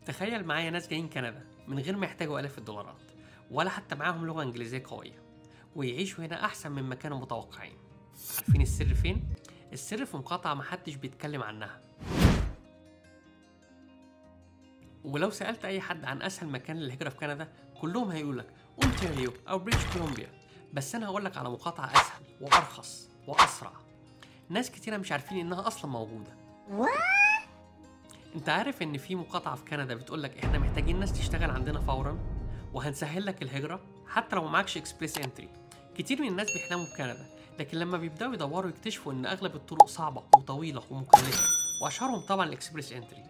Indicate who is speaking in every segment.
Speaker 1: تخيل معايا ناس جايين كندا من غير ما يحتاجوا آلاف الدولارات ولا حتى معاهم لغة إنجليزية قوية، ويعيشوا هنا أحسن مما كانوا متوقعين. عارفين السر فين؟ السر في مقاطعة محدش بيتكلم عنها. ولو سألت أي حد عن أسهل مكان للهجرة في كندا كلهم هيقولك أونتاريو أو بريتش كولومبيا، بس أنا هقولك على مقاطعة أسهل وأرخص وأسرع. ناس كتيرة مش عارفين إنها أصلا موجودة. أنت عارف إن في مقاطعة في كندا بتقولك إحنا محتاجين ناس تشتغل عندنا فورا وهنسهل لك الهجرة حتى لو معكش إكسبريس إنتري. كتير من الناس بيحلموا بكندا، لكن لما بيبدأوا يدوروا يكتشفوا إن أغلب الطرق صعبة وطويلة ومكلفة، وأشهرهم طبعا الإكسبريس إنتري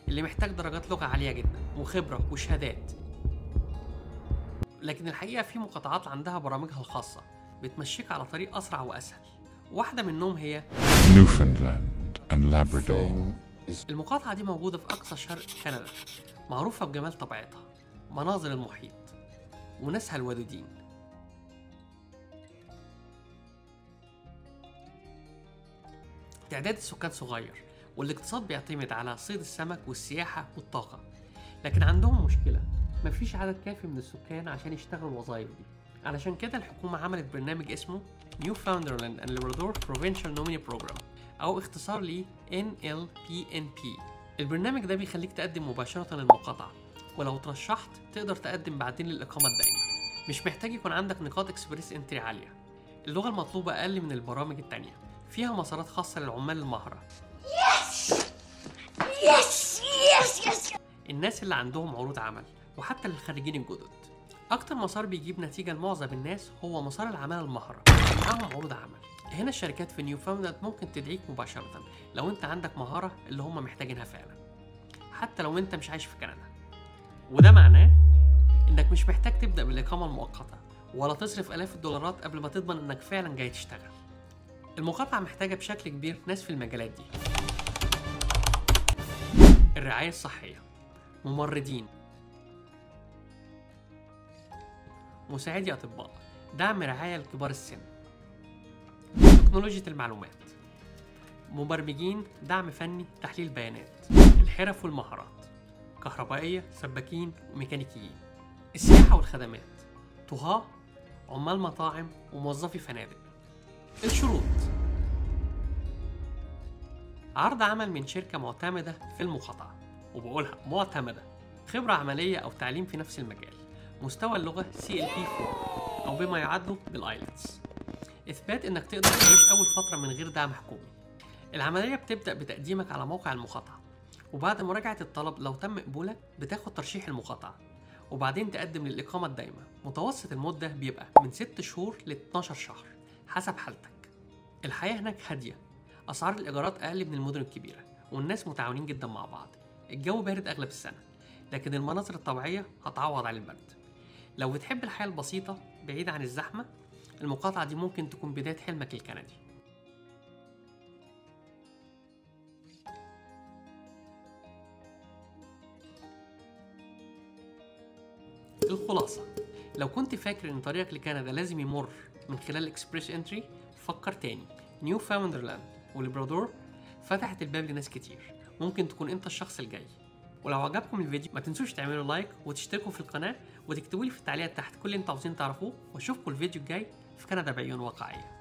Speaker 1: اللي محتاج درجات لغة عالية جدا وخبرة وشهادات. لكن الحقيقة في مقاطعات عندها برامجها الخاصة بتمشيك على طريق أسرع وأسهل. واحدة منهم هي
Speaker 2: Newfoundland and Labrador.
Speaker 1: المقاطعة دي موجودة في أقصى شرق كندا، معروفة بجمال طبيعتها، مناظر المحيط، وناسها الودودين. تعداد السكان صغير، والاقتصاد بيعتمد على صيد السمك والسياحة والطاقة. لكن عندهم مشكلة، مفيش عدد كافي من السكان عشان يشتغلوا الوظائف دي. علشان كده الحكومة عملت برنامج اسمه Newfoundland and Labrador Provincial Nominee Program، أو اختصار ليه NLPNP. البرنامج ده بيخليك تقدم مباشرة للمقاطعة، ولو ترشحت تقدر تقدم بعدين للإقامة الدائمة. مش محتاج يكون عندك نقاط إكسبريس إنتري عالية. اللغة المطلوبة أقل من البرامج التانية، فيها مسارات خاصة للعمال المهرة. الناس اللي عندهم عروض عمل، وحتى للخريجين الجدد. أكتر مسار بيجيب نتيجة لمعظم الناس هو مسار العمالة المهرة، معاهم عروض عمل. هنا الشركات في نيوفاوندلاند ممكن تدعيك مباشرة لو أنت عندك مهارة اللي هم محتاجينها فعلا، حتى لو أنت مش عايش في كندا. وده معناه إنك مش محتاج تبدأ بالإقامة المؤقتة ولا تصرف آلاف الدولارات قبل ما تضمن إنك فعلا جاي تشتغل. المقاطعة محتاجة بشكل كبير ناس في المجالات دي: الرعاية الصحية، ممرضين، مساعدي أطباء، دعم رعاية لكبار السن، تكنولوجيا المعلومات، مبرمجين، دعم فني، تحليل بيانات، الحرف والمهارات، كهربائية، سباكين وميكانيكيين، السياحة والخدمات، طهاة، عمال مطاعم وموظفي فنادق. الشروط: عرض عمل من شركة معتمدة في المقاطعة، وبقولها معتمدة، خبرة عملية أو تعليم في نفس المجال، مستوى اللغة CLP4 أو بما يعادله بالآيلتس، إثبات إنك تقدر تعيش أول فترة من غير دعم حكومي. العملية بتبدأ بتقديمك على موقع المقاطعة، وبعد مراجعة الطلب لو تم قبولك بتاخد ترشيح المقاطعة، وبعدين تقدم للإقامة الدائمة. متوسط المدة بيبقى من 6 شهور ل 12 شهر حسب حالتك. الحياة هناك هادية، أسعار الإيجارات أقل من المدن الكبيرة، والناس متعاونين جدا مع بعض. الجو بارد أغلب السنة، لكن المناظر الطبيعية هتعوض عن البرد. لو بتحب الحياة البسيطة بعيدة عن الزحمة، المقاطعة دي ممكن تكون بداية حلمك الكندي. الخلاصة: لو كنت فاكر إن طريقك لكندا لازم يمر من خلال إكسبريس إنتري، فكر تاني. نيوفاوندلاند ولابرادور فتحت الباب لناس كتير، ممكن تكون أنت الشخص الجاي. ولو عجبكم الفيديو ما تنسوش تعملوا لايك وتشتركوا في القناة وتكتبوا لي في التعليقات تحت كل اللي انتوا عاوزين تعرفوه، واشوفكم الفيديو الجاي في كندا بعيون واقعية.